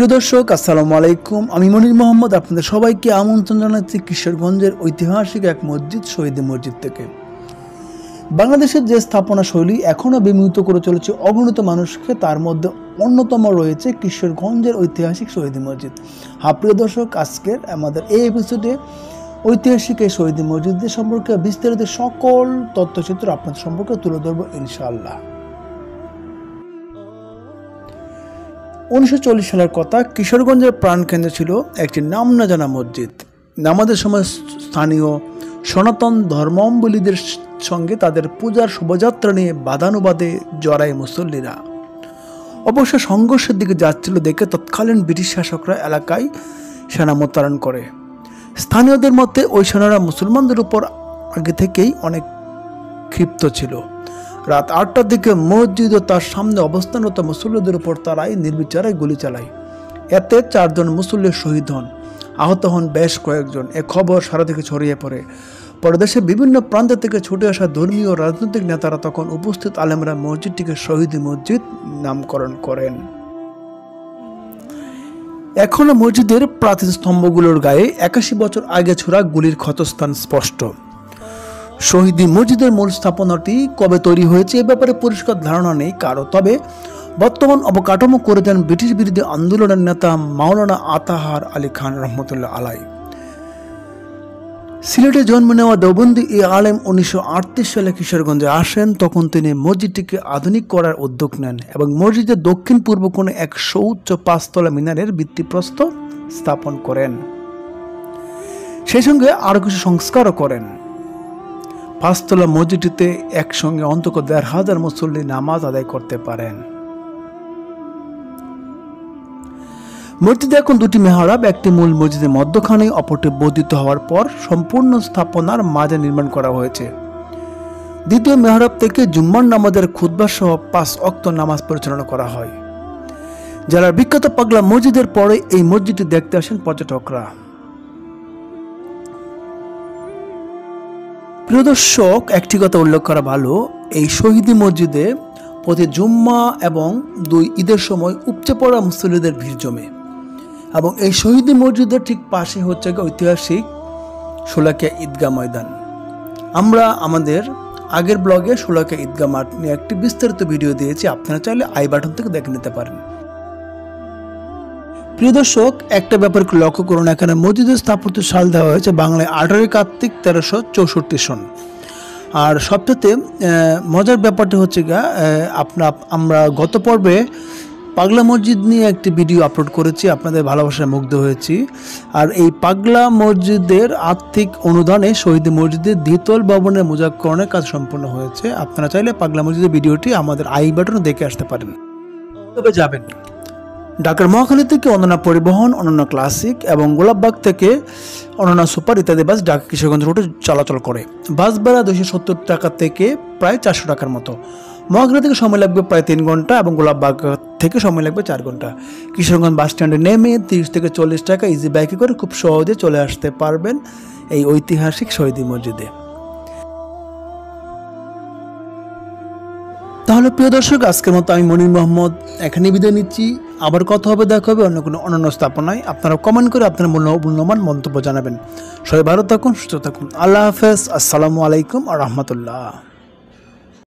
প্রিয় দর্শক, আসসালামু আলাইকুম। আমি মনির মোহাম্মদ আপনাদের সবাইকে আমন্ত্রণ জানাচ্ছি কিশোরগঞ্জের ঐতিহাসিক এক মসজিদ শহীদ মসজিদ থেকে। বাংলাদেশের যে স্থাপনা শৈলী এখনও বিমোহিত করে চলেছে অগণিত মানুষকে, তার মধ্যে অন্যতম রয়েছে কিশোরগঞ্জের ঐতিহাসিক শহীদ মসজিদ। প্রিয় দর্শক, আজকের আমাদের এই এপিসোডে ঐতিহাসিক এই শহীদ মসজিদের সম্পর্কে বিস্তারিত সকল তথ্যচিত্র আপনাদের সম্পর্কে তুলে ধরবো ইনশাআল্লাহ। 1940 সালের কথা। কিশোরগঞ্জের প্রাণকেন্দ্রে ছিল একটি নাম না জানা মসজিদ। নামাজের সময় স্থানীয় সনাতন ধর্মাবলম্বীদের সঙ্গে তাদের পূজার শোভাযাত্রা নিয়ে বাদানুবাদে জড়ায় মুসল্লিরা। অবশ্য সংঘর্ষের দিকে যাচ্ছিল দেখে তৎকালীন ব্রিটিশ শাসকরা এলাকায় সেনা মোতায়েন করে। স্থানীয়দের মতে ওই সেনারা মুসলমানদের উপর আগে থেকেই অনেক ক্ষিপ্ত ছিল। রাত 8টার দিকে মসজিদ ও তার সামনে অবস্থানরত মুসল্লিদের উপর তারাই নির্বিচারে গুলি চালায়। এতে 4 জন মুসল্লি শহীদ হন, আহত হন বেশ কয়েকজন। এ খবর সারা দিকে ছড়িয়ে পড়ে। পরে দেশের বিভিন্ন প্রান্ত থেকে ছুটে আসা ধর্মীয় ও রাজনৈতিক নেতারা তখন উপস্থিত আলেমরা মসজিদটিকে শহীদ মসজিদ নামকরণ করেন। এখনো মসজিদের প্রাচীন স্তম্ভগুলোর গায়ে 81 বছর আগে ছোড়া গুলির ক্ষতস্থান স্পষ্ট। শহীদ মসজিদের মূল স্থাপনাটি কবে তৈরি হয়েছে এ ব্যাপারে পরিষ্কার ধারণা নেই কারো। তবে বর্তমান অবকাঠামো করে দেন ব্রিটিশ বিরোধী আন্দোলনের নেতা মাওলানা আতাহার আলী খান রহমতুল্লাহ আলাই। সিলেটে জন্ম নেওয়া দেওবন্দি এই আলেম 1938 সালে কিশোরগঞ্জে আসেন। তখন তিনি মসজিদটিকে আধুনিক করার উদ্যোগ নেন এবং মসজিদের দক্ষিণ পূর্ব কোণে এক সুউচ্চ 5 তলা মিনারের ভিত্তিপ্রস্তর স্থাপন করেন। সেই সঙ্গে আরো কিছু সংস্কারও করেন। 5 তলা মসজিদটিতে একসঙ্গে অন্তত 1,500 মুসল্লি নামাজ আদায় করতে পারেন। মসজিদে এখন 2টি মেহরাব, একটি মূল মসজিদের মধ্যখানে, অপরটি বর্ধিত হওয়ার পর সম্পূর্ণ স্থাপনার মাঝে নির্মাণ করা হয়েছে। দ্বিতীয় মেহরাব থেকে জুম্মার নামাজের খুতবা সহ 5 ওয়াক্ত নামাজ পরিচালনা করা হয়। যারা বিখ্যাত পাগলা মসজিদের পরে এই মসজিদটি দেখতে আসেন পর্যটকরা। প্রিয় দর্শক, একটি কথা উল্লেখ করা ভালো, এই শহীদি মসজিদে প্রতি জুম্মা এবং 2 ঈদের সময় উপচে পড়া মুসল্লিদের ভিড় জমে। এবং এই শহীদি মসজিদের ঠিক পাশে হচ্ছে ঐতিহাসিক শোলাকিয়া ঈদগাহ ময়দান। আমরা আমাদের আগের ব্লগে শোলাকিয়া ঈদগাহ মাঠ নিয়ে একটি বিস্তারিত ভিডিও দিয়েছি, আপনারা চাইলে আই বাটন থেকে দেখে নিতে পারেন। প্রিয় দর্শক, একটা ব্যাপার লক্ষ্য করুন, এখানে মসজিদের স্থাপত্য সাল দেওয়া হয়েছে বাংলায় 18 কার্তিক 1364 সন। আর সবচেয়ে মজার ব্যাপারটা হচ্ছে আমরা গত পর্বে পাগলা মসজিদ নিয়ে একটি ভিডিও আপলোড করেছি, আপনাদের ভালোবাসায় মুগ্ধ হয়েছি। আর এই পাগলা মসজিদের আর্থিক অনুদানে শহীদ মসজিদের দ্বিতল ভবনের মোজাকরণের কাজ সম্পন্ন হয়েছে। আপনারা চাইলে পাগলা মসজিদের ভিডিওটি আমাদের আই বাটনে দেখে আসতে পারেন। তবে যাবেন ঢাকার মহাখালী থেকে অনন্যা পরিবহন, অনন্যা ক্লাসিক এবং গোলাপবাগ থেকে অনন্যা সুপার ইত্যাদি বাস ঢাকা কিশোরগঞ্জ রুটে চলাচল করে। বাস ভাড়া 270 টাকা থেকে প্রায় 400 টাকার মতো। মহাখালী থেকে সময় লাগবে প্রায় 3 ঘন্টা এবং গোলাপবাগ থেকে সময় লাগবে 4 ঘন্টা। কিশোরগঞ্জ বাস স্ট্যান্ডে নেমে 30 থেকে 40 টাকা ইজি বাইকে করে খুব সহজে চলে আসতে পারবেন এই ঐতিহাসিক শহীদি মসজিদে। তাহলে প্রিয় দর্শক, আজকের মতো আমি মনির মোহাম্মদ এখানে বিদায় নিচ্ছি। আবার কথা হবে, দেখা হবে অন্য কোনো অনন্য স্থাপনায়। আপনারা কমেন্ট করে আপনার মূল্যবান মন্তব্য জানাবেন। সবাই ভালো থাকুন, সুস্থ থাকুন। আল্লাহ হাফেজ। আসসালামু আলাইকুম ওয়া রাহমাতুল্লাহ।